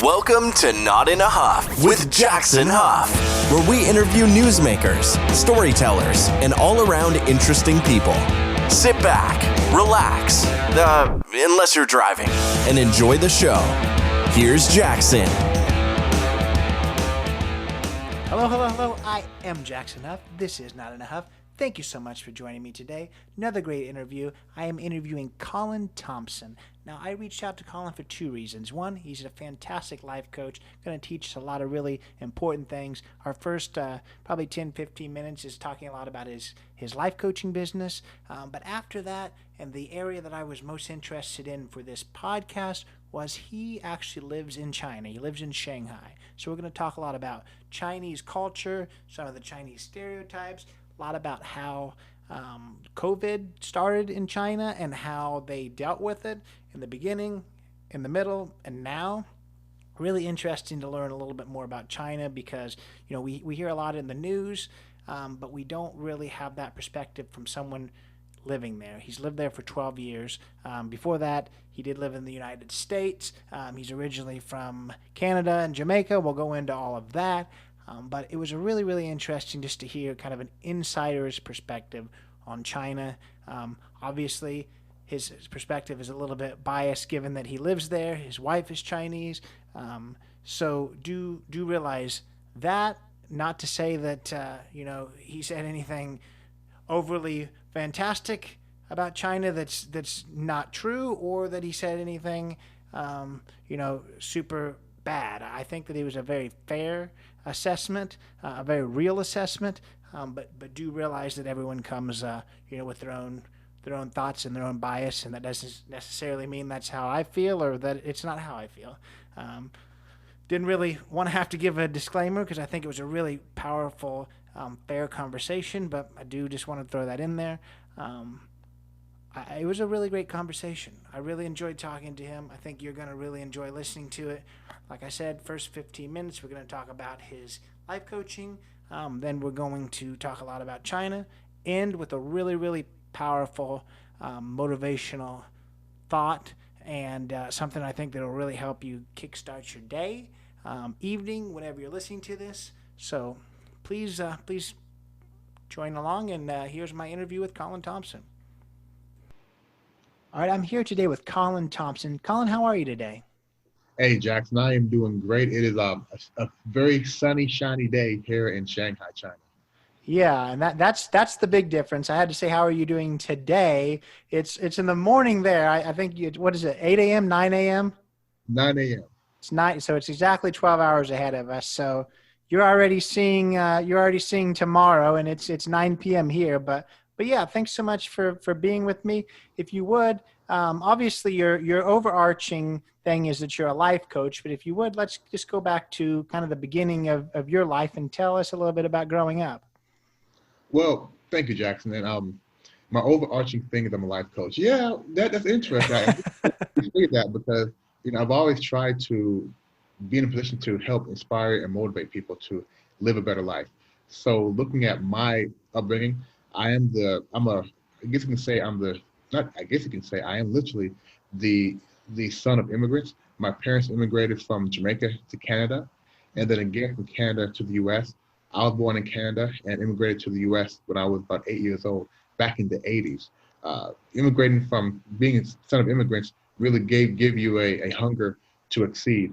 Welcome to Not in a Huff with Jackson Huff, where we interview newsmakers, storytellers, and all-around interesting people. Sit back, relax, unless you're driving, and enjoy the show. Here's Jackson. Hello. I am Jackson Huff. This is Not in a Huff. Thank you so much for joining me today. Another great interview. I am interviewing Colin Thompson. Now, I reached out to Colin for two reasons. One, he's a fantastic life coach, going to teach us a lot of really important things. Our first probably 10, 15 minutes is talking a lot about his life coaching business. But after that, and the area that I was most interested in for this podcast was he actually lives in China. He lives in Shanghai. So we're going to talk a lot about Chinese culture, some of the Chinese stereotypes, a lot about how COVID started in China and how they dealt with it in the beginning, in the middle, and now. Really interesting to learn a little bit more about China because, you know, we hear a lot in the news, but we don't really have that perspective from someone living there. He's lived there for 12 years. Before that, he did live in the United States. He's originally from Canada and Jamaica. We'll go into all of that. But it was really, really interesting just to hear kind of an insider's perspective on China. Obviously, his perspective is a little bit biased given that he lives there. His wife is Chinese. So do realize that, not to say that, he said anything overly fantastic about China that's not true, or that he said anything, super bad. I think that it was a very fair assessment, a very real assessment, but do realize that everyone comes, with their own thoughts and their own bias, and that doesn't necessarily mean that's how I feel or that it's not how I feel. Didn't really want to have to give a disclaimer because I think it was a really powerful, fair conversation, but I do just want to throw that in there. It was a really great conversation. I really enjoyed talking to him. I think you're going to really enjoy listening to it. Like I said, first 15 minutes, we're going to talk about his life coaching. Then we're going to talk a lot about China, end with a really, really powerful motivational thought and something I think that will really help you kickstart your day, evening, whenever you're listening to this. So please join along, and here's my interview with Colin Thompson. All right, I'm here today with Colin Thompson. Colin, how are you today? Hey, Jackson, I am doing great. It is a very sunny, shiny day here in Shanghai, China. Yeah, and that's the big difference. I had to say, how are you doing today? It's in the morning there. I think what is it? 8 a.m., 9 a.m. 9 a.m. It's night, so it's exactly 12 hours ahead of us. So you're already seeing tomorrow, and it's 9 p.m. here. But yeah, thanks so much for being with me. If you would, obviously your overarching thing is that you're a life coach, but if you would, let's just go back to kind of the beginning of your life and tell us a little bit about growing up. Well, thank you, Jackson. And my overarching thing is I'm a life coach. Yeah, that's interesting. I say that because I've always tried to be in a position to help inspire and motivate people to live a better life. So looking at my upbringing, I am literally the son of immigrants. My parents immigrated from Jamaica to Canada, and then again from Canada to the U.S. I was born in Canada and immigrated to the U.S. when I was about 8 years old, back in the 80s. Immigrating from being a son of immigrants really give you a hunger to succeed,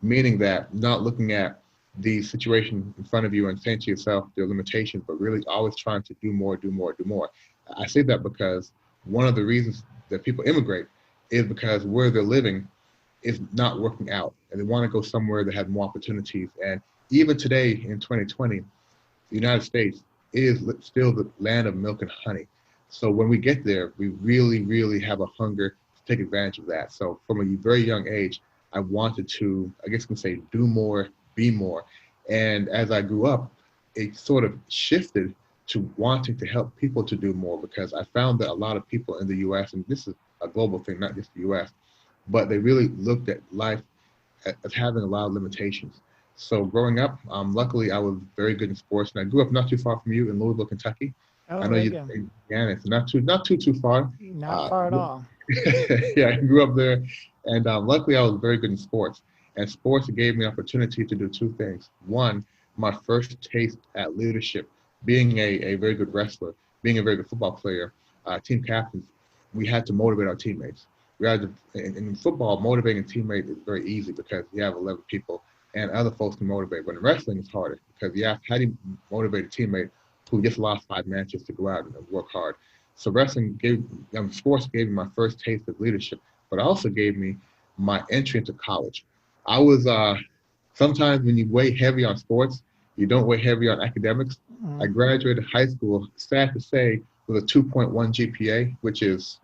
meaning that not looking at the situation in front of you and saying to yourself there are limitations, but really always trying to do more. I say that because one of the reasons that people immigrate is because where they're living is not working out, and they want to go somewhere that has more opportunities. And even today in 2020, the United States is still the land of milk and honey. So when we get there, we really, really have a hunger to take advantage of that. So from a very young age, I wanted to, do more, be more. And as I grew up, it sort of shifted to wanting to help people to do more, because I found that a lot of people in the U.S., and this is a global thing, not just the U.S., but they really looked at life as having a lot of limitations. So growing up, luckily I was very good in sports, and I grew up not too far from you in Louisville, Kentucky. Oh, I know you're in Indiana, so not too far. Not far at all. Yeah, I grew up there, And luckily, I was very good in sports. And sports gave me opportunity to do two things. One, my first taste at leadership, being a very good wrestler, being a very good football player, team captains, we had to motivate our teammates. We had to, in football, motivating a teammate is very easy because you have 11 people and other folks can motivate. But in wrestling, it's harder because you have, how do you motivate a teammate who just lost 5 matches to go out and work hard? So wrestling gave, sports gave me my first taste of leadership, but also gave me my entry into college. I was sometimes when you weigh heavy on sports, you don't weigh heavy on academics. I graduated high school, sad to say, with a 2.1 GPA, which is,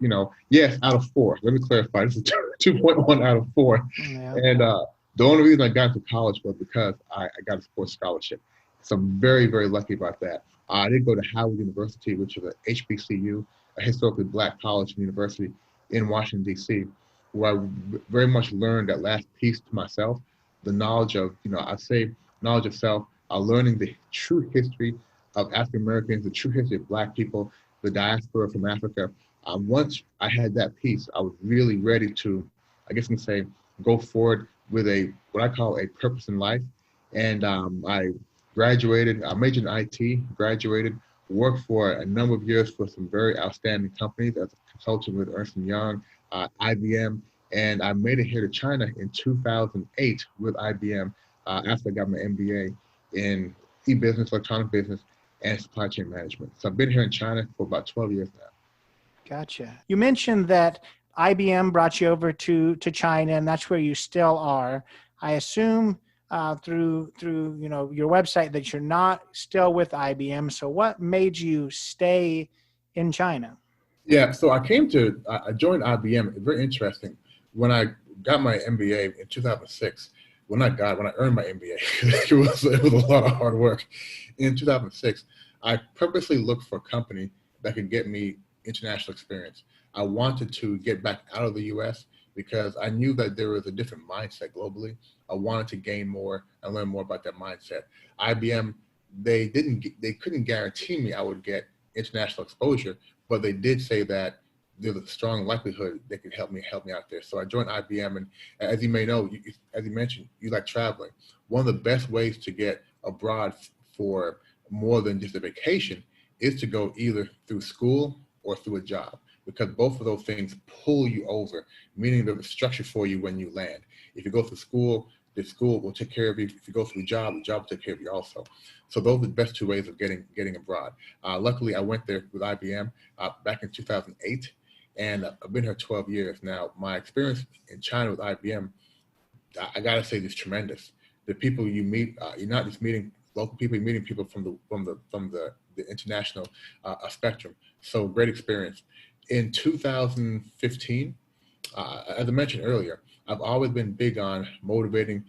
yes, out of 4. Let me clarify, this is 2.1 out of 4. Yeah. And the only reason I got into college was because I got a sports scholarship. So I'm very, very lucky about that. I did go to Howard University, which is a HBCU, a historically Black college and university in Washington, D.C., where I very much learned that last piece to myself, the knowledge of, I say knowledge of self, learning the true history of African Americans, the true history of Black people, the diaspora from Africa. Once I had that piece, I was really ready to, I guess you can say, go forward with what I call a purpose in life. And I graduated, I majored in IT, graduated, worked for a number of years for some very outstanding companies as a consultant with Ernst & Young, IBM, and I made it here to China in 2008 with IBM after I got my MBA in e-business, electronic business, and supply chain management. So I've been here in China for about 12 years now. Gotcha. You mentioned that IBM brought you over to China, and that's where you still are. I assume through your website that you're not still with IBM. So what made you stay in China? Yeah, so I joined IBM. It's very interesting. When I got my MBA in 2006, when I earned my MBA, it was a lot of hard work. In 2006, I purposely looked for a company that could get me international experience. I wanted to get back out of the US because I knew that there was a different mindset globally. I wanted to gain more and learn more about that mindset. IBM, they couldn't guarantee me I would get international exposure, but they did say that there's a strong likelihood they could help me out there. So I joined IBM, and as you may know, as you mentioned, you like traveling. One of the best ways to get abroad for more than just a vacation is to go either through school or through a job, because both of those things pull you over, meaning there's a structure for you when you land. If you go through school, the school will take care of you. If you go through a job, the job will take care of you also. So those are the best two ways of getting abroad. Luckily, I went there with IBM back in 2008, and I've been here 12 years now. My experience in China with IBM, I gotta say, is tremendous. The people you meet, you're not just meeting local people, you're meeting people from the international spectrum. So great experience. In 2015, as I mentioned earlier, I've always been big on motivating,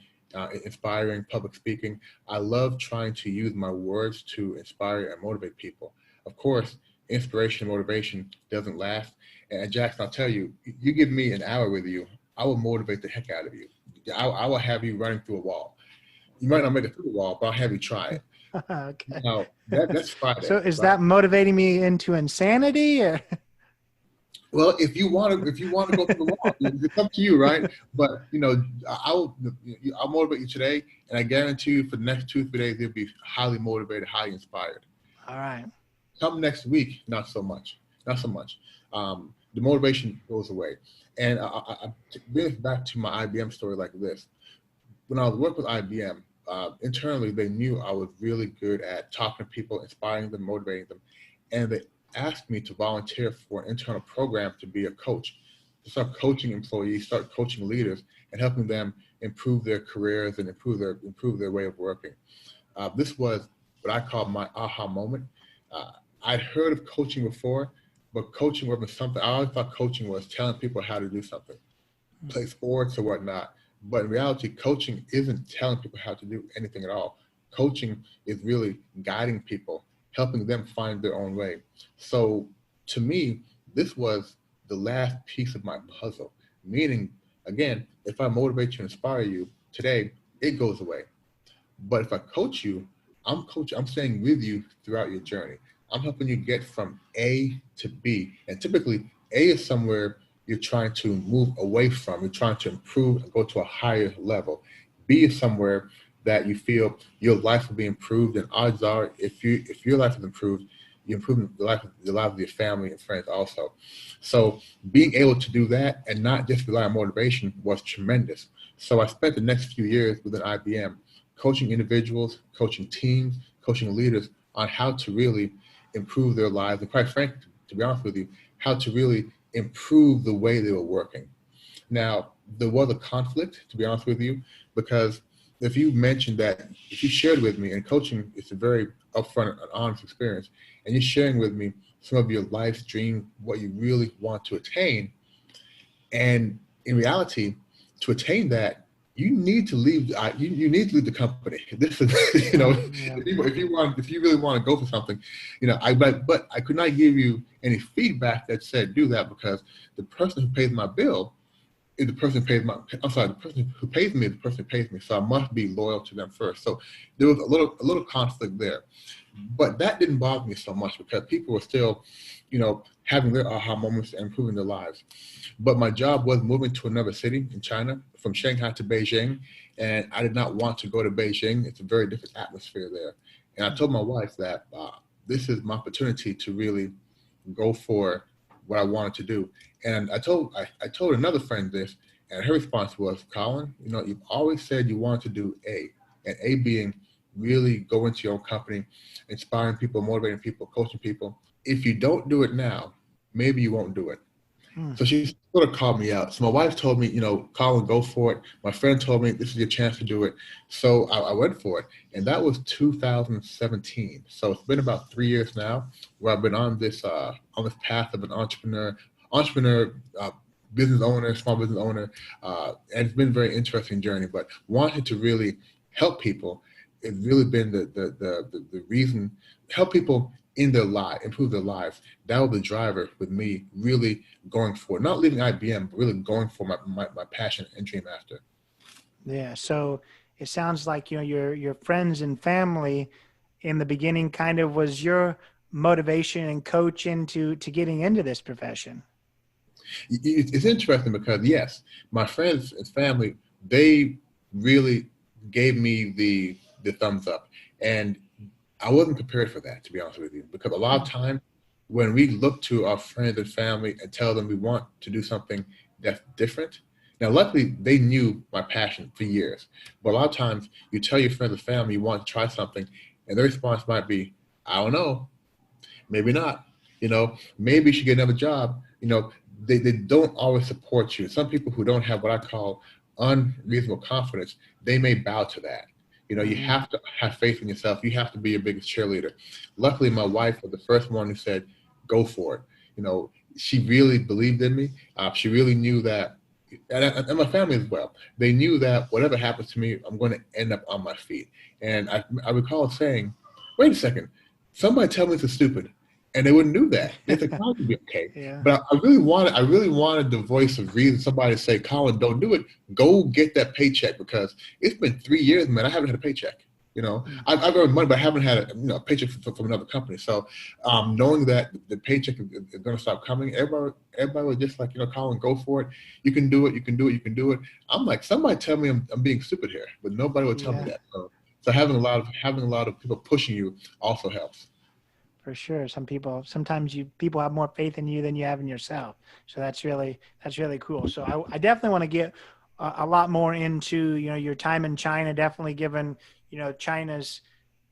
inspiring, public speaking. I love trying to use my words to inspire and motivate people. Of course, inspiration and motivation doesn't last. And Jackson, I'll tell you, you give me an hour with you, I will motivate the heck out of you. I will have you running through a wall. You might not make it through the wall, but I'll have you try it. Okay. Now, that's Friday. So is that motivating me into insanity? Or? Well, if you want to go through the wall, it's up to you, right? But I'll motivate you today, and I guarantee you for the next 2 or 3 days, you'll be highly motivated, highly inspired. All right. Come next week, not so much. The motivation goes away. And I bring it back to my IBM story like this. When I was working with IBM, internally, they knew I was really good at talking to people, inspiring them, motivating them. And they asked me to volunteer for an internal program to be a coach, to start coaching employees, start coaching leaders, and helping them improve their careers and improve their way of working. This was what I call my aha moment. I'd heard of coaching before, but coaching wasn't something. I always thought coaching was telling people how to do something, play sports or whatnot. But in reality, coaching isn't telling people how to do anything at all. Coaching is really guiding people, helping them find their own way. So to me, this was the last piece of my puzzle, meaning, again, if I motivate you and inspire you today, it goes away. But if I coach you, I'm staying with you throughout your journey. I'm helping you get from A to B. And typically A is somewhere you're trying to move away from. You're trying to improve and go to a higher level. Be somewhere that you feel your life will be improved, and odds are, if your life is improved, you improve the life of your family and friends also. So being able to do that and not just rely on motivation was tremendous. So I spent the next few years within IBM coaching individuals, coaching teams, coaching leaders on how to really improve their lives, and quite frankly, to be honest with you, how to really improve the way they were working. Now, there was a conflict, to be honest with you, because if you mentioned that, if you shared with me, and coaching is a very upfront and honest experience, and you're sharing with me some of your life's dream, what you really want to attain, and in reality, to attain that, you need to leave. You need to leave the company. This is, Yeah. if you really want to go for something, but I could not give you any feedback that said do that, because the person who pays my bill is the person who pays my. I'm sorry, the person who pays me is the person who pays me. So I must be loyal to them first. So there was a little conflict there, but that didn't bother me so much because people were still, having their aha moments and improving their lives. But my job was moving to another city in China, from Shanghai to Beijing, and I did not want to go to Beijing. It's a very different atmosphere there. And I told my wife that this is my opportunity to really go for what I wanted to do. And I told another friend this, and her response was, Colin, you've always said you wanted to do A, and A being really go into your own company, inspiring people, motivating people, coaching people. If you don't do it now, maybe you won't do it. So she sort of called me out. So my wife told me, Colin, go for it. My friend told me this is your chance to do it. So I went for it. And that was 2017. So it's been about 3 years now where I've been on this path of an entrepreneur, business owner, small business owner. And it's been a very interesting journey, but wanting to really help people, it's really been the reason, help people in their life, improve their lives. That was the driver with me really going for, not leaving IBM, but really going for my passion and dream after. Yeah. So it sounds like, your friends and family in the beginning kind of was your motivation and coach into getting into this profession. It's interesting because, yes, my friends and family, they really gave me the thumbs up. And I wasn't prepared for that, to be honest with you, because a lot of time when we look to our friends and family and tell them we want to do something that's different. Now, luckily, they knew my passion for years. But a lot of times you tell your friends and family you want to try something, and their response might be, I don't know, maybe not. Maybe you should get another job. They don't always support you. Some people who don't have what I call unreasonable confidence, they may bow to that. You have to have faith in yourself. You have to be your biggest cheerleader. Luckily, my wife was the first one who said, go for it. She really believed in me. She really knew that, and my family as well. They knew that whatever happens to me, I'm going to end up on my feet. And I recall saying, wait a second, somebody tell me this is stupid. And they wouldn't do that. They said, Colin, will be okay. Yeah. But I really wanted the voice of reason, somebody to say, Colin, don't do it. Go get that paycheck, because it's been 3 years, man. I haven't had a paycheck. I've earned money, but I haven't had a paycheck from another company. So knowing that the paycheck is going to stop coming, everybody was just like, Colin, go for it. You can do it. You can do it. You can do it. I'm like, somebody tell me I'm being stupid here, but nobody would tell me that. So having a lot of people pushing you also helps. For sure. Sometimes people have more faith in you than you have in yourself. So that's really cool. So I definitely want to get a lot more into, your time in China, definitely given, China's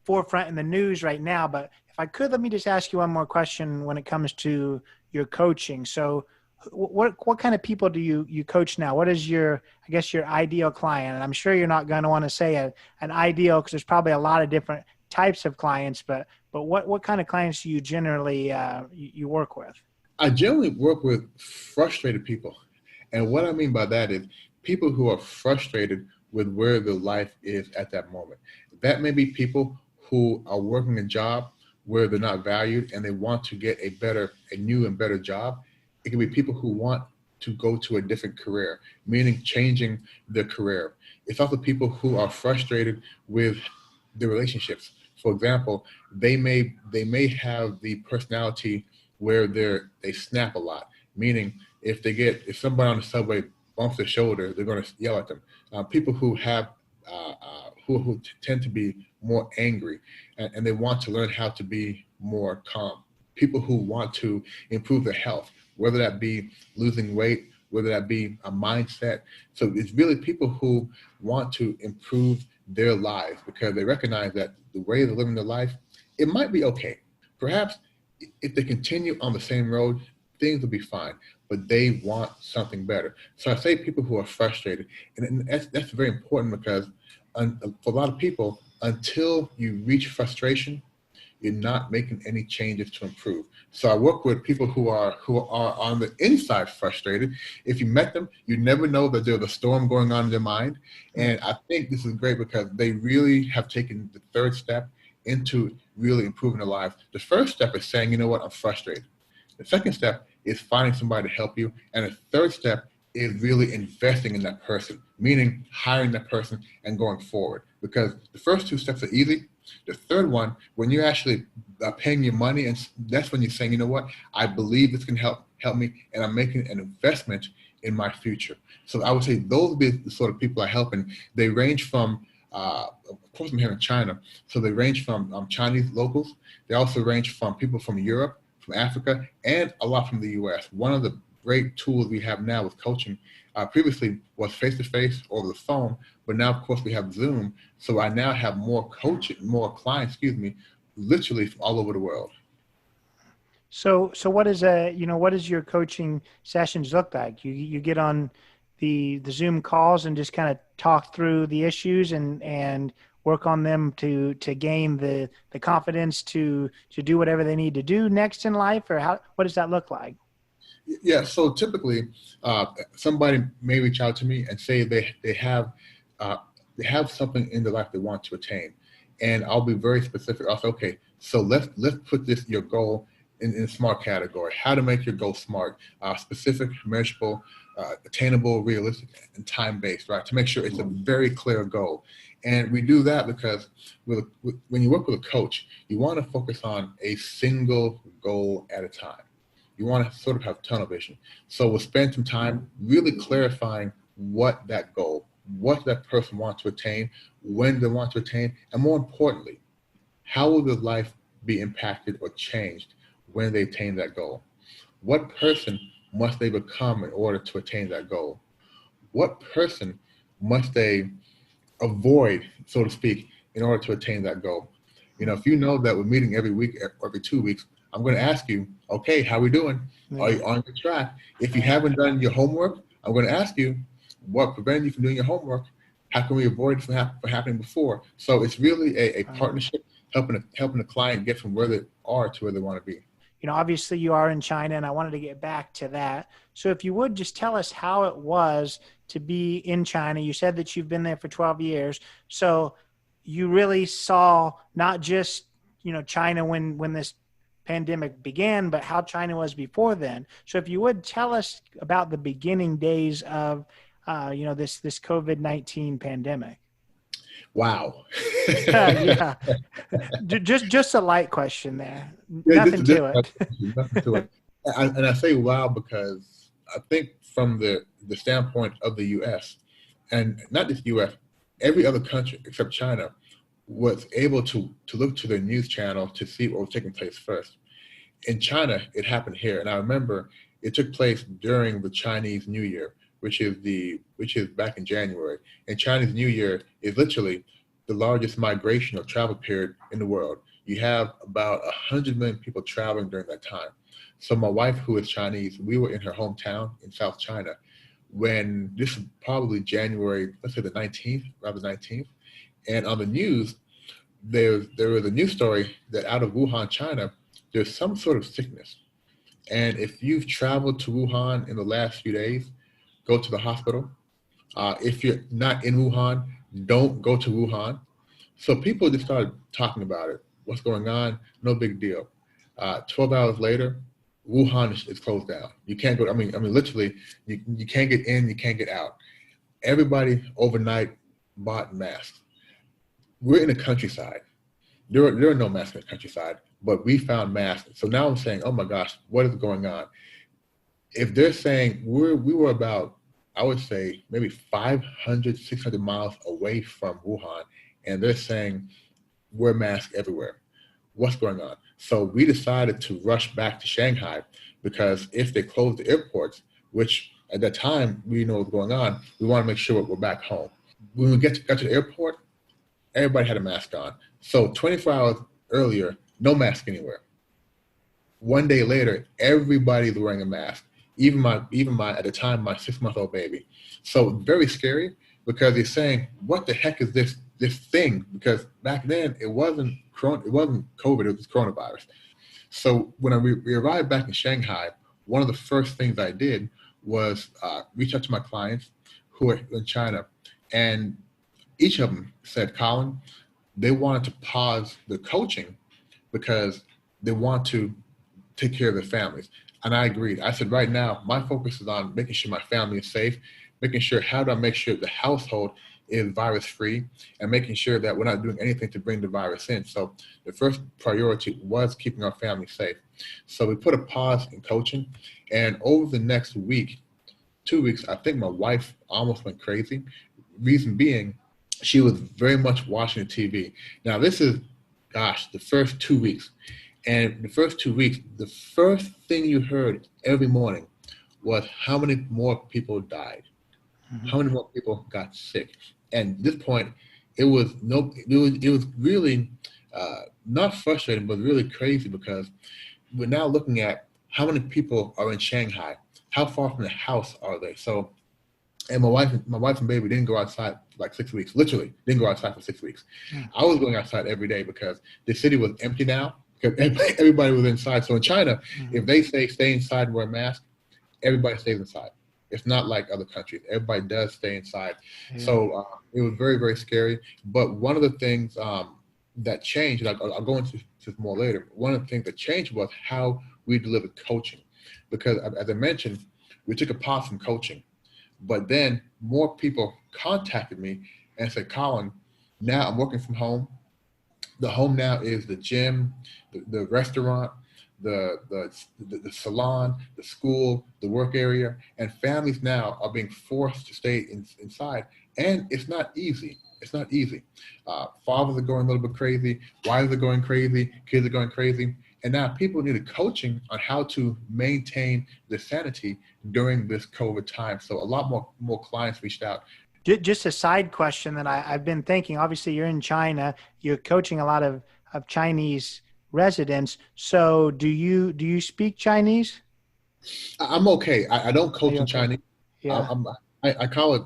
forefront in the news right now. But if I could, let me just ask you one more question when it comes to your coaching. So what kind of people do you coach now? What is your ideal client? And I'm sure you're not going to want to say an ideal, because there's probably a lot of different types of clients, but what kind of clients do you generally you work with? I generally work with frustrated people. And what I mean by that is people who are frustrated with where their life is at that moment. That may be people who are working a job where they're not valued and they want to get a new and better job. It can be people who want to go to a different career, meaning changing their career. It's also people who are frustrated with their relationships. For example, they may have the personality where they snap a lot, meaning if somebody on the subway bumps their shoulder, they're going to yell at them. People who have who tend to be more angry, and they want to learn how to be more calm. People who want to improve their health, whether that be losing weight, whether that be a mindset. So it's really people who want to improve their lives because they recognize that the way they're living their life, it might be okay. Perhaps if they continue on the same road, things will be fine, but they want something better. So I say people who are frustrated, and that's very important because for a lot of people, until you reach frustration, you're not making any changes to improve. So I work with people who are on the inside frustrated. If you met them, you never know that there's a storm going on in their mind. And I think this is great because they really have taken the third step into really improving their lives. The first step is saying, you know what, I'm frustrated. The second step is finding somebody to help you. And the third step is really investing in that person, meaning hiring that person and going forward. Because the first two steps are easy. The third one, when you're actually paying your money, and that's when you're saying, you know what, I believe this can help me, and I'm making an investment in my future. So I would say those would be the sort of people I help, and they range from, of course I'm here in China, so they range from Chinese locals. They also range from people from Europe, from Africa, and a lot from the US. One of the great tools we have now with coaching previously was face-to-face over the phone, but now, of course, we have Zoom. So I now have more clients, literally from all over the world. So what does your coaching sessions look like? You get on the Zoom calls and just kind of talk through the issues and work on them to gain the confidence to do whatever they need to do next in life, or what does that look like? Yeah, so typically somebody may reach out to me and say they have something in their life they want to attain, and I'll be very specific. I'll say, okay, so let's put your goal in a SMART category. How to make your goal SMART, specific, measurable, attainable, realistic, and time-based, right? To make sure it's a very clear goal. And we do that because when you work with a coach, you want to focus on a single goal at a time. You want to sort of have tunnel vision. So we'll spend some time really clarifying what that person wants to attain, when they want to attain, and more importantly, how will their life be impacted or changed when they attain that goal? What person must they become in order to attain that goal? What person must they avoid, so to speak, in order to attain that goal? You know, if you know that we're meeting every week or every 2 weeks, I'm going to ask you, okay, how are we doing? Are you on your track? If you haven't done your homework, I'm going to ask you, what prevented you from doing your homework? How can we avoid it from happening before? So it's really a partnership, helping the client get from where they are to where they want to be. You know, obviously you are in China, and I wanted to get back to that. So if you would just tell us how it was to be in China. You said that you've been there for 12 years. So you really saw not just, China when this pandemic began, but how China was before then. So if you would tell us about the beginning days of, this COVID-19 pandemic. Wow. Yeah. Just a light question there. Nothing to it. Nothing to it. And I say wow because I think from the standpoint of the U.S., and not just U.S., every other country except China was able to look to their news channel to see what was taking place first. In China, it happened here, and I remember it took place during the Chinese New Year, which is back in January. And Chinese New Year is literally the largest migration or travel period in the world. You have about 100 million people traveling during that time. So my wife, who is Chinese, we were in her hometown in South China when this is probably January, let's say the 19th. And on the news, there was a news story that out of Wuhan, China, there's some sort of sickness. And if you've traveled to Wuhan in the last few days, go to the hospital. If you're not in Wuhan, don't go to Wuhan. So people just started talking about it. What's going on? No big deal. 12 hours later, Wuhan is closed down. You can't go. I mean, literally, you can't get in, you can't get out. Everybody overnight bought masks. We're in the countryside. There are no masks in the countryside, but we found masks. So now I'm saying, oh my gosh, what is going on? if they're saying we were about, I would say maybe 500, 600 miles away from Wuhan, and they're saying wear masks everywhere. What's going on? So we decided to rush back to Shanghai because if they close the airports, which at that time we know what's going on, we want to make sure we're back home. When we got to the airport, everybody had a mask on. So 24 hours earlier, no mask anywhere. One day later, everybody's wearing a mask. Even my at the time my 6-month-old baby. So very scary because you're saying, what the heck is this thing? Because back then it wasn't COVID, it was coronavirus. So when we arrived back in Shanghai, one of the first things I did was reach out to my clients who are in China, and each of them said, Colin, they wanted to pause the coaching because they want to take care of their families. And I agreed. I said, right now, my focus is on making sure my family is safe, making sure, how do I make sure the household is virus-free, and making sure that we're not doing anything to bring the virus in. So the first priority was keeping our family safe. So we put a pause in coaching, and over the next week, 2 weeks, I think my wife almost went crazy. Reason being, she was very much watching the TV. Now this is, the first 2 weeks. And the first 2 weeks, the first thing you heard every morning was how many more people died, how many more people got sick. And at this point, it was really not frustrating, but really crazy because we're now looking at how many people are in Shanghai, how far from the house are they. So, and my wife and baby didn't go outside for like 6 weeks, literally didn't go outside for 6 weeks. I was going outside every day because the city was empty now. Everybody was inside. So in China, if they say stay inside and wear a mask, everybody stays inside. It's not like other countries. Everybody does stay inside. Yeah. So it was very, very scary. But one of the things that changed, and I'll go into this more later, one of the things that changed was how we delivered coaching. Because as I mentioned, we took a pause from coaching. But then more people contacted me and said, Colin, now I'm working from home. The home now is the gym, the restaurant, the salon, the school, the work area, and families now are being forced to stay inside. And it's not easy. It's not easy. Fathers are going a little bit crazy. Wives are going crazy. Kids are going crazy. And now people need coaching on how to maintain the sanity during this COVID time. So a lot more clients reached out. Just a side question that I've been thinking. Obviously, you're in China. You're coaching a lot of Chinese residents. So do you speak Chinese? I'm okay. I don't coach in Chinese. Yeah. I call it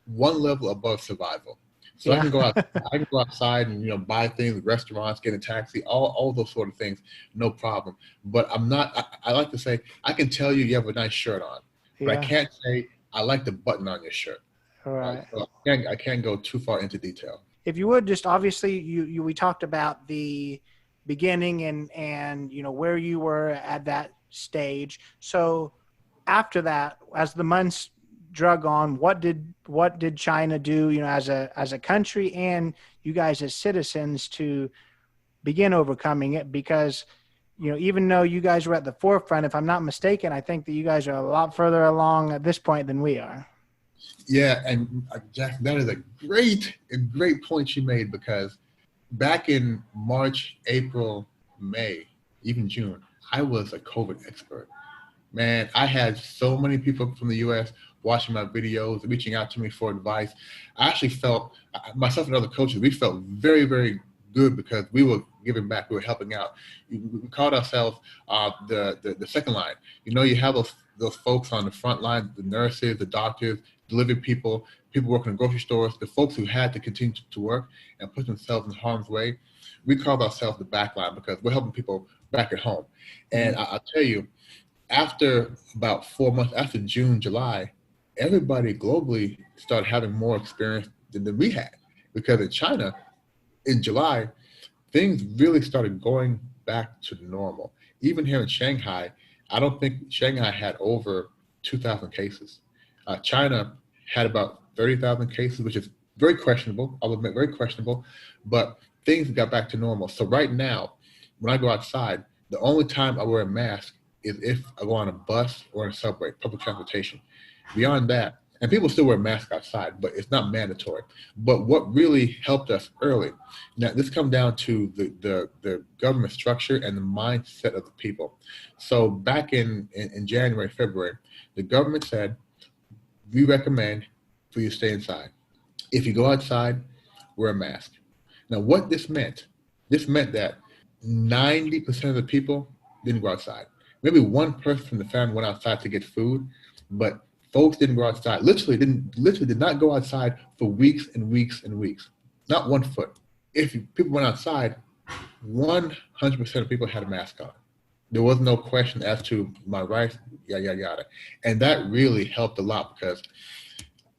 one level above survival. So I can go outside and buy things, restaurants, get a taxi, all those sort of things, no problem. But I'm not. I like to say I can tell you have a nice shirt on, but I can't say I like the button on your shirt. All right. So I can't go too far into detail. If you would just obviously we talked about the beginning and where you were at that stage. So after that, as the months drug on, what did China do, as a country and you guys as citizens to begin overcoming it? Because even though you guys were at the forefront, if I'm not mistaken, I think that you guys are a lot further along at this point than we are. Yeah, and Jack, that is a great point you made, because back in March, April, May, even June, I was a COVID expert. Man, I had so many people from the U.S. watching my videos, reaching out to me for advice. I actually felt, myself and other coaches, we felt very, very good because we were giving back, we were helping out. We called ourselves the second line. You have those folks on the front line, the nurses, the doctors, delivery people working in grocery stores, the folks who had to continue to work and put themselves in harm's way. We called ourselves the back line because we're helping people back at home. And I'll tell you, after about 4 months, after June, July, everybody globally started having more experience than we had. Because in China, in July, things really started going back to normal. Even here in Shanghai, I don't think Shanghai had over 2,000 cases. China had about 30,000 cases, which is very questionable. I'll admit, very questionable, but things got back to normal. So right now, when I go outside, the only time I wear a mask is if I go on a bus or in a subway, public transportation. Beyond that, and people still wear masks outside, but it's not mandatory. But what really helped us early, now this comes down to the government structure and the mindset of the people. So back in January, February, the government said, we recommend for you to stay inside. If you go outside, wear a mask. Now what this meant that 90% of the people didn't go outside. Maybe one person from the family went outside to get food, but folks didn't go outside. Literally did not go outside for weeks and weeks and weeks. Not 1 foot. If people went outside, 100% of people had a mask on. There was no question as to my rights, yada, yada, yada. And that really helped a lot because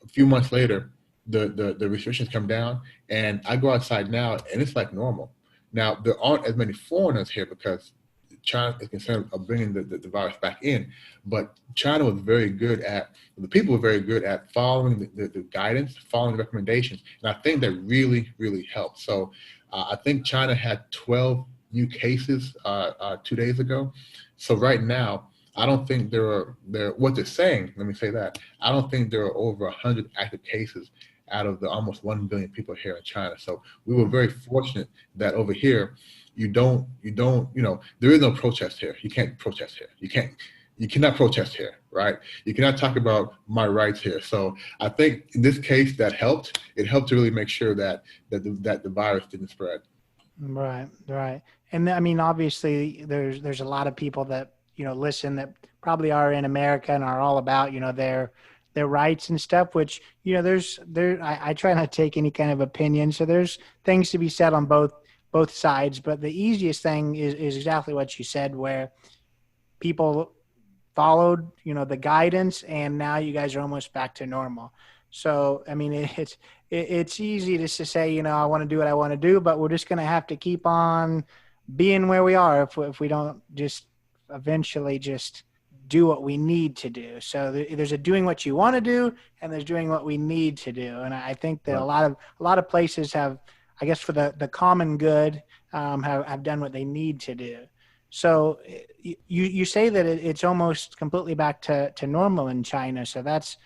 a few months later, the restrictions come down and I go outside now and it's like normal. Now, there aren't as many foreigners here because China is concerned of bringing the virus back in, but China was very good at, the people were very good at following the guidance, following the recommendations, and I think that really, really helped. So I think China had 12 new cases 2 days ago. So right now, I don't think there are, what they're saying, let me say that, I don't think there are over 100 active cases out of the almost 1 billion people here in China. So we were very fortunate that over here, you know, there is no protest here. You can't protest here. You cannot protest here, right? You cannot talk about my rights here. So I think in this case that helped. It helped to really make sure that the virus didn't spread. Right. And I mean, obviously there's a lot of people that, you know, listen that probably are in America and are all about, you know, their rights and stuff, which, you know, I try not to take any kind of opinion. So there's things to be said on both sides, but the easiest thing is exactly what you said, where people followed, you know, the guidance, and now you guys are almost back to normal. So, I mean, it's easy to say, you know, I want to do what I want to do, but we're just going to have to keep on being where we are if we don't just eventually just do what we need to do. So there's a doing what you want to do, and there's doing what we need to do. And I think that a lot of places have, I guess, for the common good, have done what they need to do. So you say that it's almost completely back to normal in China. So that's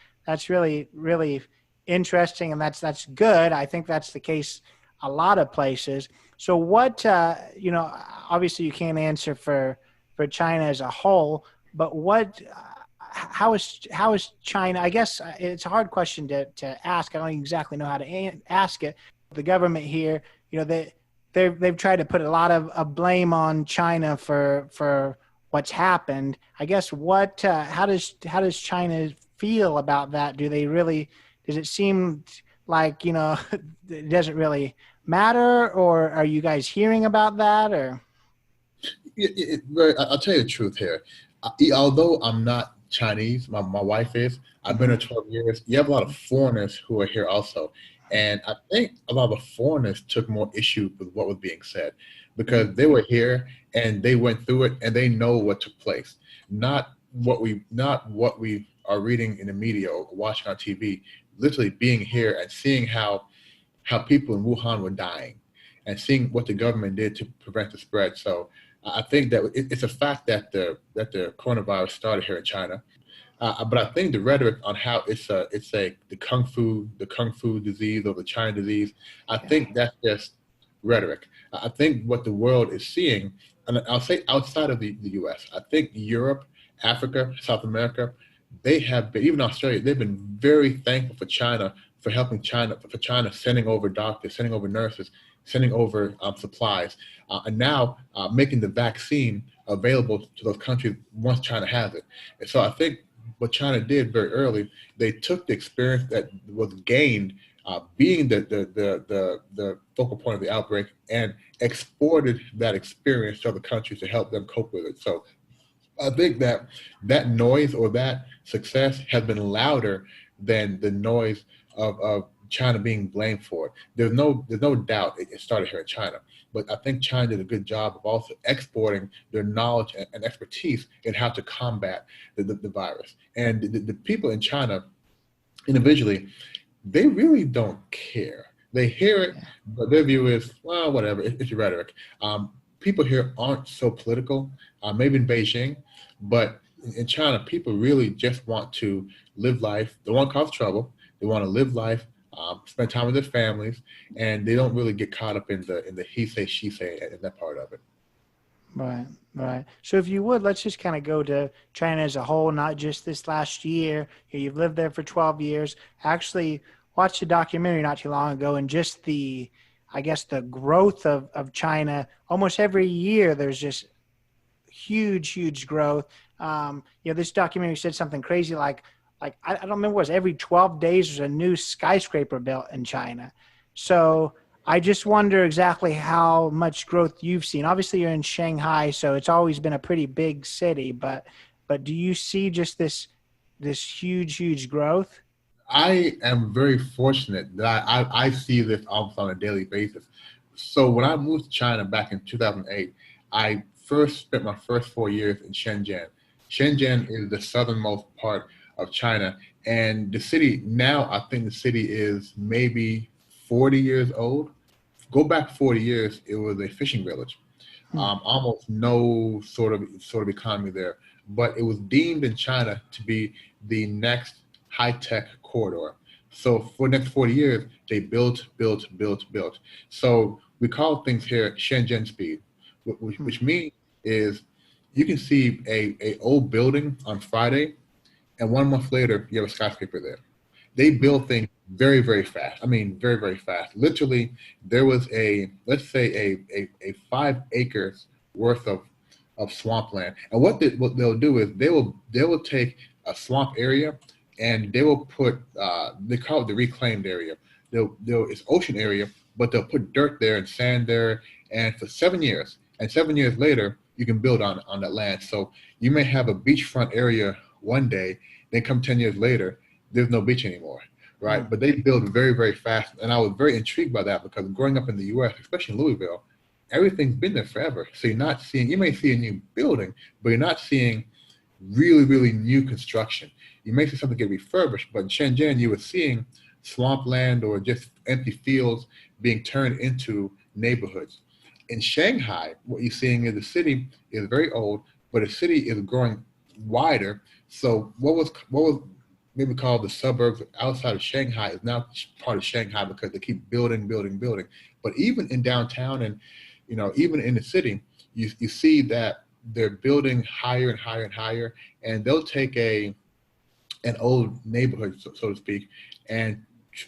really, really interesting, and that's good. I think that's the case a lot of places. So what, you know, obviously you can't answer for China as a whole, but how is China? I guess it's a hard question to ask. I don't exactly know how to ask it. The government here, you know, they've tried to put a lot of blame on China for what's happened. I guess how does China feel about that? Does it seem like, you know, it doesn't really matter, or are you guys hearing about that? Or I'll tell you the truth here. Although I'm not Chinese, my wife is. I've been here 12 years. You have a lot of foreigners who are here also. And I think a lot of the foreigners took more issue with what was being said because they were here and they went through it and they know what took place. Not what we are reading in the media or watching on TV, literally being here and seeing how people in Wuhan were dying and seeing what the government did to prevent the spread. So I think that it's a fact that the coronavirus started here in China. But I think the rhetoric on how it's the kung fu disease or the China disease, I think that's just rhetoric. I think what the world is seeing, and I'll say outside of the U.S., I think Europe, Africa, South America, they have been, even Australia, they've been very thankful for China for helping China, sending over doctors, sending over nurses, sending over supplies, and now making the vaccine available to those countries once China has it. And so I think what China did very early, they took the experience that was gained being the focal point of the outbreak and exported that experience to other countries to help them cope with it. So I think that noise or that success has been louder than the noise of China being blamed for it. There's no doubt it started here in China, but I think China did a good job of also exporting their knowledge and expertise in how to combat the virus. And the people in China, individually, they really don't care. They hear it, but their view is, well, whatever, it's rhetoric. People here aren't so political, maybe in Beijing, But in China, people really just want to live life. They want to cause trouble. They want to live life, spend time with their families, and they don't really get caught up in the he say she say and that part of it. Right, right. So if you would, let's just kind of go to China as a whole, not just this last year. You've lived there for 12 years. Actually watched a documentary not too long ago, and just I guess, the growth of China. Almost every year there's just huge growth. This documentary said something crazy like I don't remember what it was, every 12 days there's a new skyscraper built in China. So I just wonder exactly how much growth you've seen. Obviously you're in Shanghai, so it's always been a pretty big city, but do you see just this huge growth? I am very fortunate that I see this almost on a daily basis. So when I moved to China back in 2008, I first spent my first 4 years in Shenzhen. Shenzhen is the southernmost part of China, and the city now, I think the city is maybe 40 years old. Go back 40 years, it was a fishing village. Almost no sort of economy there, but it was deemed in China to be the next high-tech corridor. So for the next 40 years, they built. So we call things here Shenzhen speed, which means is you can see a old building on Friday, and 1 month later, you have a skyscraper there. They build things very fast. I mean, very fast. Literally, there was let's say a 5 acres worth of swampland. And what they'll do is they will take a swamp area and they will put they call it the reclaimed area. It's ocean area, but they'll put dirt there and sand there, and for 7 years. And 7 years later, you can build on that land. So you may have a beachfront area one day, then come 10 years later, there's no beach anymore, right? But they build very fast, and I was very intrigued by that because growing up in the U.S., especially in Louisville, everything's been there forever. So you may see a new building, but you're not seeing really new construction. You may see something get refurbished, but in Shenzhen, you were seeing swampland or just empty fields being turned into neighborhoods. In Shanghai, what you're seeing is the city is very old, but the city is growing wider. So what was maybe called the suburbs outside of Shanghai is now part of Shanghai because they keep building. But even in downtown and even in the city, you see that they're building higher and higher, and they'll take an old neighborhood, so to speak, and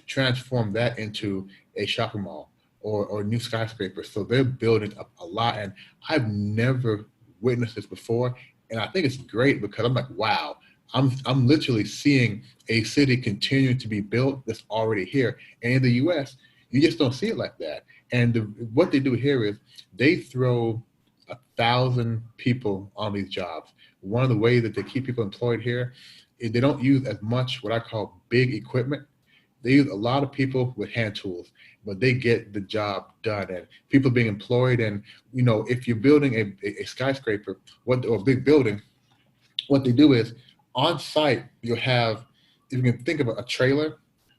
transform that into a shopping mall or new skyscrapers. So they're building up a lot, and I've never witnessed this before, and I think it's great because I'm like, wow, I'm literally seeing a city continue to be built that's already here. And in the U.S., you just don't see it like that. And what they do here is they throw 1,000 people on these jobs. One of the ways that they keep people employed here is they don't use as much what I call big equipment. They use a lot of people with hand tools, but they get the job done, and people being employed. And if you're building a skyscraper or a big building, what they do is on site you'll have, if you can think of a trailer,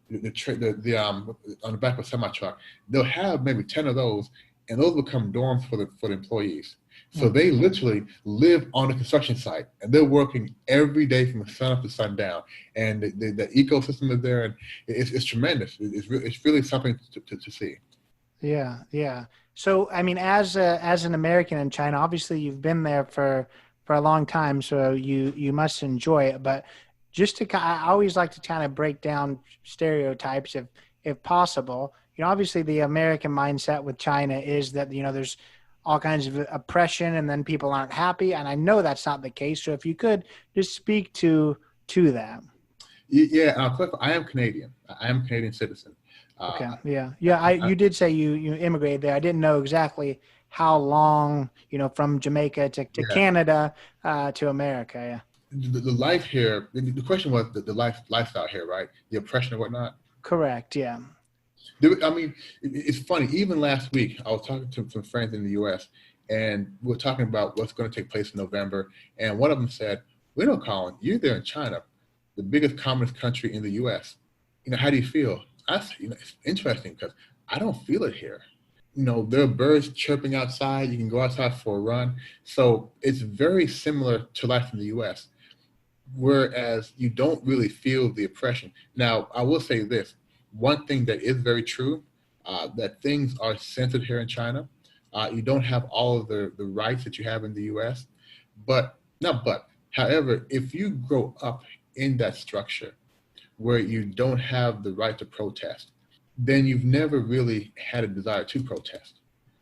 on the back of a semi truck, they'll have maybe 10 of those, and those become dorms for the employees. So they literally live on the construction site, and they're working every day from sun up to sundown. And the ecosystem is there, and it's tremendous. It's really something to see. Yeah. So, I mean, as an American in China, obviously you've been there for a long time, so you must enjoy it. But I always like to kind of break down stereotypes if possible. Obviously the American mindset with China is that, there's all kinds of oppression and then people aren't happy. And I know that's not the case. So if you could just speak to that. Yeah. And I'll clarify, I am Canadian. I am a Canadian citizen. Okay. Yeah. You did say you immigrated there. I didn't know exactly how long, from Jamaica to Canada, to America. Yeah. The life here, the question was the lifestyle here, right? The oppression and whatnot. Correct. Yeah. I mean, it's funny. Even last week, I was talking to some friends in the U.S., and we were talking about what's going to take place in November. And one of them said, Colin, you're there in China, the biggest communist country in the U.S. How do you feel? I said, it's interesting because I don't feel it here. there are birds chirping outside. You can go outside for a run. So it's very similar to life in the US, whereas you don't really feel the oppression. Now, I will say this, one thing that is very true, that things are censored here in China. You don't have all of the rights that you have in the US, but not but. However, if you grow up in that structure where you don't have the right to protest, then you've never really had a desire to protest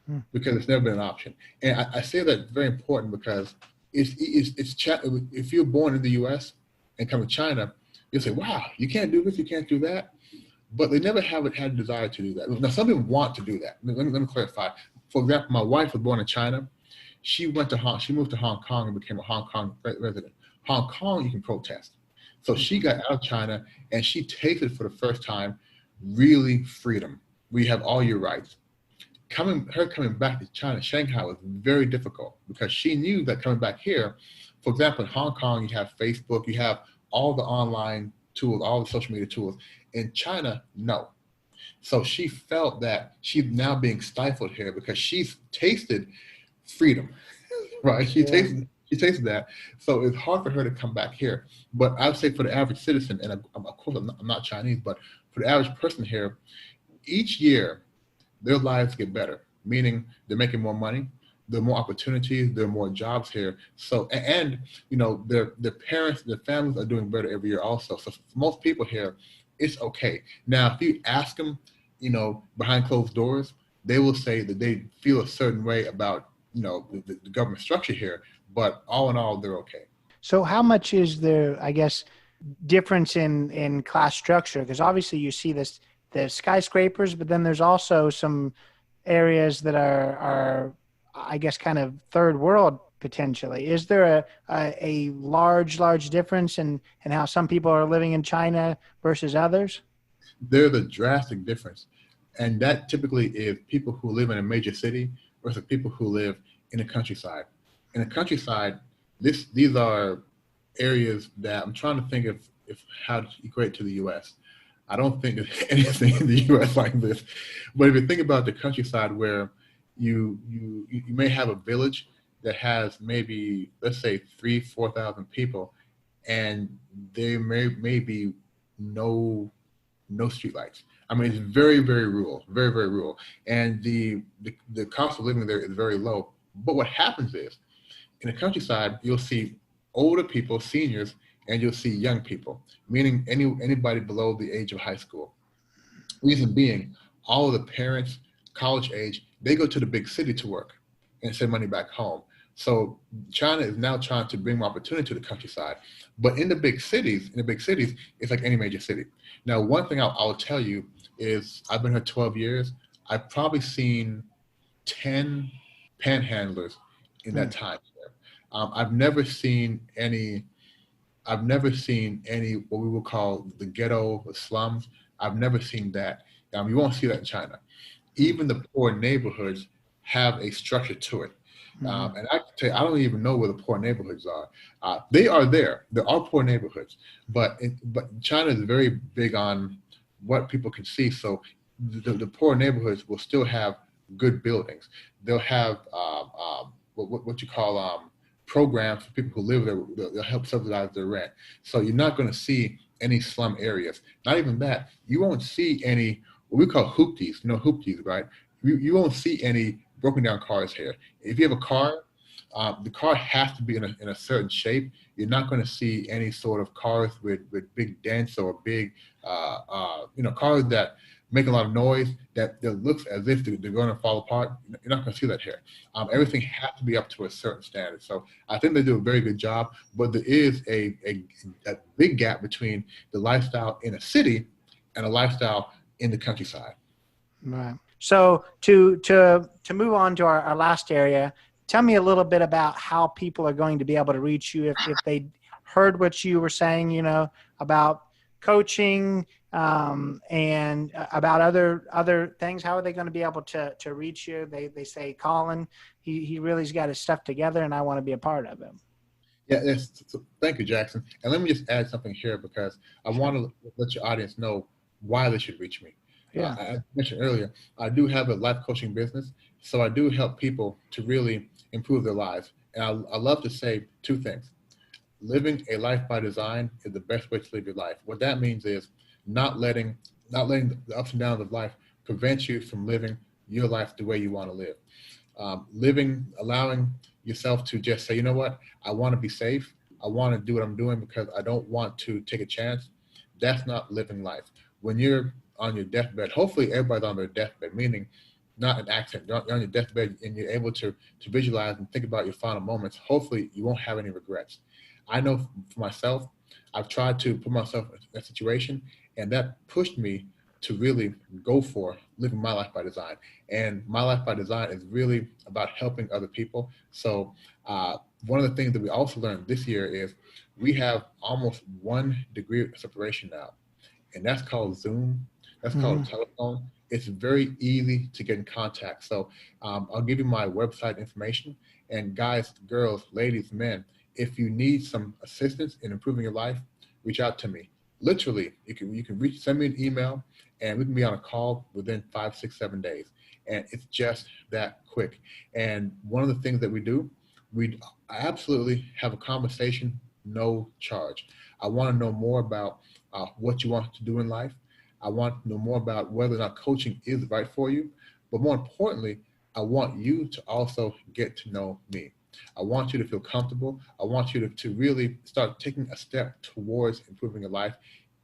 Hmm. because it's never been an option. And I say that very important because if you're born in the U.S. and come to China, you'll say, "Wow, you can't do this, you can't do that," but they never haven't had a desire to do that. Now, some people want to do that. Let me clarify. For example, my wife was born in China. She moved to Hong Kong and became a Hong Kong resident. Hong Kong, you can protest. So she got out of China and she tasted for the first time really freedom. We have all your rights. Coming back to China, Shanghai was very difficult because she knew that coming back here, for example, in Hong Kong, you have Facebook, you have all the online tools, all the social media tools. In China, no. So she felt that she's now being stifled here because she's tasted freedom, right? Yeah. She tasted that. So it's hard for her to come back here. But I would say for the average citizen, and of course I'm not Chinese, but for the average person here, each year their lives get better, meaning they're making more money, there are more opportunities, there are more jobs here. So, and their parents, their families are doing better every year also. So for most people here, it's okay. Now, if you ask them, behind closed doors, they will say that they feel a certain way about, the government structure here, but all in all, they're okay. So how much is there, I guess, difference in class structure? Because obviously you see the skyscrapers, but then there's also some areas that are I guess kind of third world potentially. Is there a large difference in how some people are living in China versus others? There's a drastic difference. And that typically is people who live in a major city versus people who live in the countryside. In the countryside, these are areas that I'm trying to think of if how to equate to the US. I don't think there's anything in the US like this. But if you think about the countryside where you may have a village that has maybe, let's say, 3,000-4,000 people, and there may be no streetlights. I mean, it's very, very rural, very, very rural. And the cost of living there is very low. But what happens is, in the countryside, you'll see older people, seniors, and you'll see young people, meaning anybody below the age of high school. Reason being, all of the parents, college age, they go to the big city to work and send money back home. So China is now trying to bring more opportunity to the countryside. But in the big cities, it's like any major city. Now, one thing I'll tell you is I've been here 12 years. I've probably seen 10 panhandlers in that time. I've never seen any what we would call the ghetto, the slums. I've never seen that. You won't see that in China. Even the poor neighborhoods have a structure to it. And I can tell you, I don't even know where the poor neighborhoods are. They are there. There are poor neighborhoods, but China is very big on what people can see. So the poor neighborhoods will still have good buildings. They'll have what you call programs for people who live there. They'll help subsidize their rent. So you're not going to see any slum areas. Not even that. You won't see any what we call hoopties. You know hoopties, right? You won't see any broken down cars here. If you have a car, the car has to be in a certain shape. You're not going to see any sort of cars with big dents or big, cars that make a lot of noise that looks as if they're going to fall apart. You're not going to see that here. Everything has to be up to a certain standard. So I think they do a very good job, but there is a big gap between the lifestyle in a city and a lifestyle in the countryside. Right. So to move on to our last area, tell me a little bit about how people are going to be able to reach you if they heard what you were saying, about coaching and about other things. How are they going to be able to reach you? They say, Colin, he really's got his stuff together, and I want to be a part of him. Yeah, so thank you, Jackson. And let me just add something here because I want to let your audience know why they should reach me. Yeah. I mentioned earlier, I do have a life coaching business, so I do help people to really improve their lives. And I love to say two things. Living a life by design is the best way to live your life. What that means is not letting the ups and downs of life prevent you from living your life the way you want to live. Allowing yourself to just say, you know what, I want to be safe. I want to do what I'm doing because I don't want to take a chance. That's not living life. When you're on your deathbed, hopefully everybody's on their deathbed, meaning not an accident. You're on your deathbed and you're able to visualize and think about your final moments. Hopefully you won't have any regrets. I know for myself, I've tried to put myself in that situation, and that pushed me to really go for living my life by design. And my life by design is really about helping other people. So one of the things that we also learned this year is we have almost 1 degree of separation now, and that's called Zoom. That's called telephone. It's very easy to get in contact. So I'll give you my website information. And guys, girls, ladies, men, if you need some assistance in improving your life, reach out to me. Literally, you can send me an email, and we can be on a call within 5, 6, 7 days. And it's just that quick. And one of the things that we do, we absolutely have a conversation, no charge. I want to know more about what you want to do in life. I want to know more about whether or not coaching is right for you. But more importantly, I want you to also get to know me. I want you to feel comfortable. I want you to really start taking a step towards improving your life.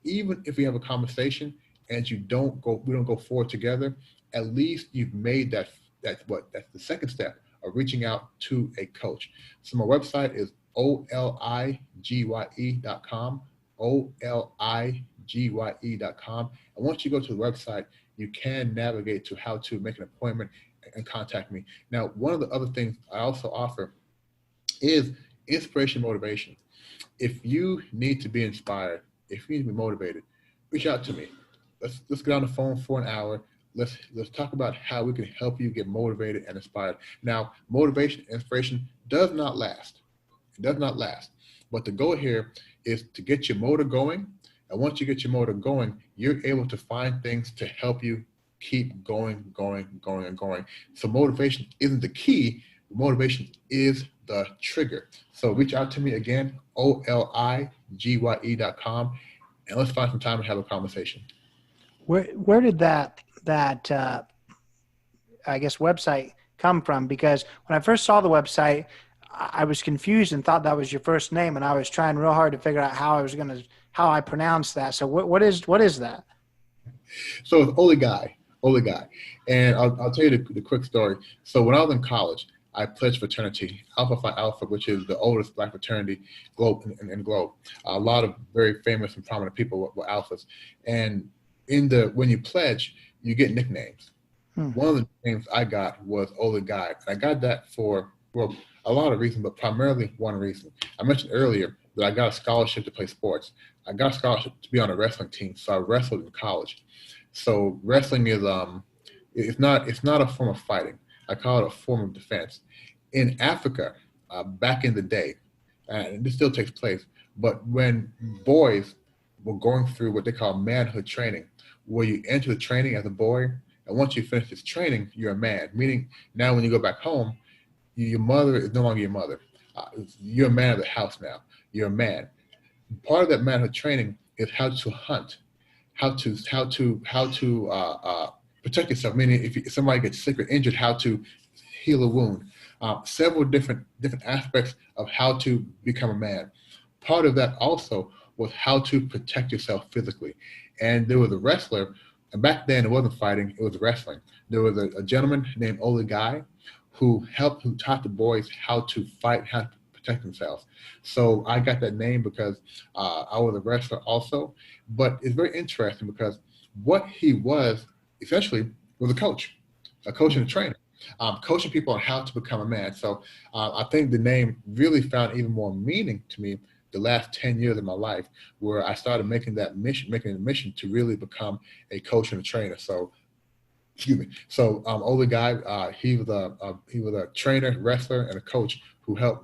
Even if we have a conversation and we don't go forward together, at least you've made that's the second step of reaching out to a coach. So my website is oligye.com, oligye.com. And once you go to the website, you can navigate to how to make an appointment and contact me. Now, one of the other things I also offer is inspiration, motivation. If you need to be inspired, if you need to be motivated, reach out to me. Let's get on the phone for an hour. Let's talk about how we can help you get motivated and inspired. Now, motivation, inspiration does not last. It does not last. But the goal here is to get your motor going. And once you get your motor going, you're able to find things to help you keep going. So motivation isn't the key. Motivation is the trigger. So reach out to me again, oligye.com, and let's find some time to have a conversation. Where did that I guess website come from? Because when I first saw the website, I was confused and thought that was your first name, and I was trying real hard to figure out how I pronounce that. So what is that? So it's Oligai, and I'll tell you the quick story. So when I was in college, I pledged fraternity, Alpha Phi Alpha, which is the oldest Black fraternity in globe. A lot of very famous and prominent people were alphas, and when you pledge, you get nicknames. One of the names I got was Oligai, and I got that for a lot of reasons, but primarily one reason. I mentioned earlier that I got a scholarship to play sports. I got a scholarship to be on a wrestling team, so I wrestled in college. So wrestling is it's not a form of fighting. I call it a form of defense. In Africa, back in the day, and this still takes place, but when boys were going through what they call manhood training, where you enter the training as a boy, and once you finish this training, you're a man. Meaning now when you go back home, your mother is no longer your mother. You're a man of the house now. You're a man. Part of that manhood training is how to hunt, how to protect yourself. Meaning if somebody gets sick or injured, how to heal a wound. Several different aspects of how to become a man. Part of that also was how to protect yourself physically. And there was a wrestler, and back then it wasn't fighting, it was wrestling. There was a gentleman named Oligai who taught the boys how to fight, how to protect themselves. So I got that name because I was a wrestler also. But it's very interesting because what he was essentially was a coach and a trainer, coaching people on how to become a man. So I think the name really found even more meaning to me the last 10 years of my life, where I started making a mission to really become a coach and a trainer. So, excuse me. So Oligai, he was a trainer, wrestler, and a coach who helped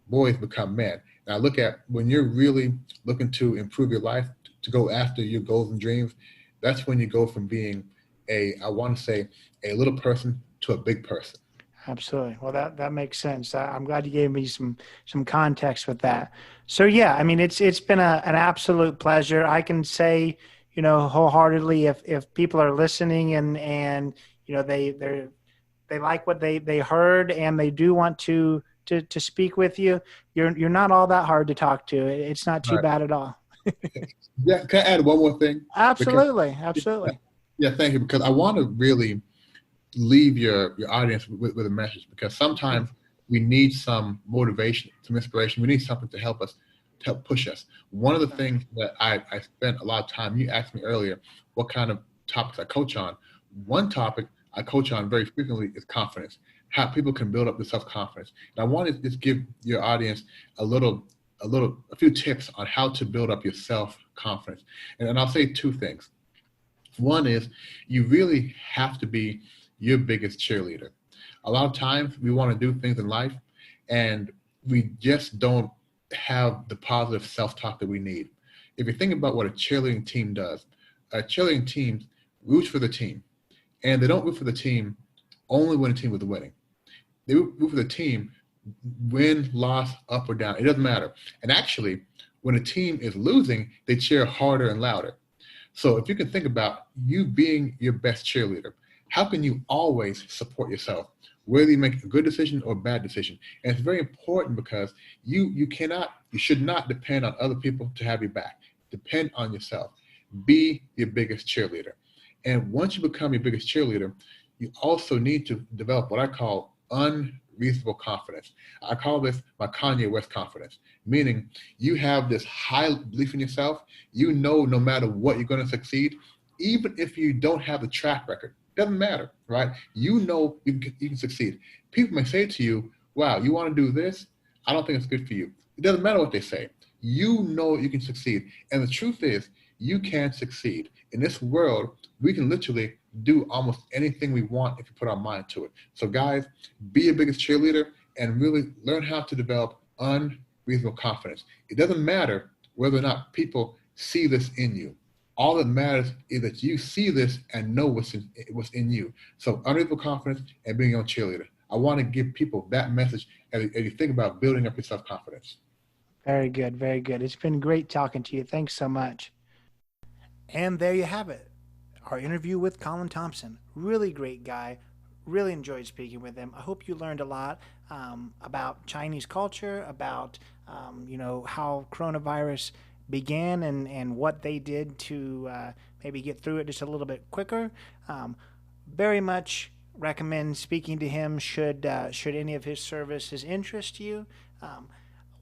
boys become men. Now look at when you're really looking to improve your life, to go after your goals and dreams, that's when you go from being I want to say, a little person to a big person. Absolutely. Well, that makes sense. I'm glad you gave me some context with that. So yeah, I mean, it's been an absolute pleasure. I can say, wholeheartedly, if people are listening and they like what they heard and they do want to speak with you, you're not all that hard to talk to. It's not too bad at all. Yeah, can I add one more thing? Absolutely. Absolutely. Yeah, thank you. Because I want to really leave your audience with a message, because sometimes we need some motivation, some inspiration. We need something to help push us. One of the things that I spent a lot of time, you asked me earlier, what kind of topics I coach on. One topic I coach on very frequently is confidence, how people can build up the self-confidence. And I want to just give your audience a few tips on how to build up your self-confidence. And I'll say two things. One is you really have to be your biggest cheerleader. A lot of times we want to do things in life and we just don't have the positive self-talk that we need. If you think about what a cheerleading team does, a cheerleading team roots for the team, and they don't root for the team only when the team is winning. They root for the team, win, loss, up or down. It doesn't matter. And actually, when a team is losing, they cheer harder and louder. So if you can think about you being your best cheerleader, how can you always support yourself, whether you make a good decision or a bad decision? And it's very important because you should not depend on other people to have your back. Depend on yourself. Be your biggest cheerleader. And once you become your biggest cheerleader, you also need to develop what I call unreasonable confidence. I call this my Kanye West confidence, meaning you have this high belief in yourself. You know, no matter what, you're going to succeed, even if you don't have the track record. Doesn't matter, right? You know you can succeed. People may say to you, wow, you want to do this? I don't think it's good for you. It doesn't matter what they say. You know you can succeed. And the truth is, you can succeed. In this world, we can literally do almost anything we want if you put our mind to it. So guys, be your biggest cheerleader and really learn how to develop unreasonable confidence. It doesn't matter whether or not people see this in you. All that matters is that you see this and know what's in you. So unreasonable confidence and being your own cheerleader. I want to give people that message as you think about building up your self-confidence. Very good. Very good. It's been great talking to you. Thanks so much. And there you have it. Our interview with Colin Thompson. Really great guy. Really enjoyed speaking with him. I hope you learned a lot about Chinese culture, about how coronavirus began and what they did to maybe get through it just a little bit quicker. Very much recommend speaking to him should any of his services interest you. I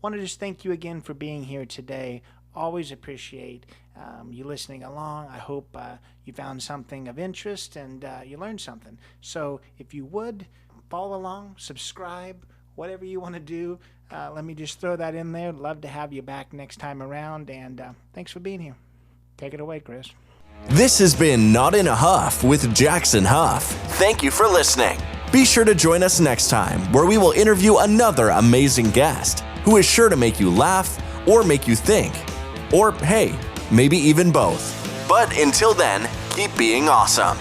want to just thank you again for being here today. Always appreciate you listening along. I hope you found something of interest and you learned something. So if you would, follow along, subscribe, whatever you want to do. Let me just throw that in there. Love to have you back next time around, and thanks for being here. Take it away, Chris. This has been Not in a Huff with Jackson Huff. Thank you for listening. Be sure to join us next time where we will interview another amazing guest who is sure to make you laugh or make you think. Or hey, maybe even both. But until then, keep being awesome.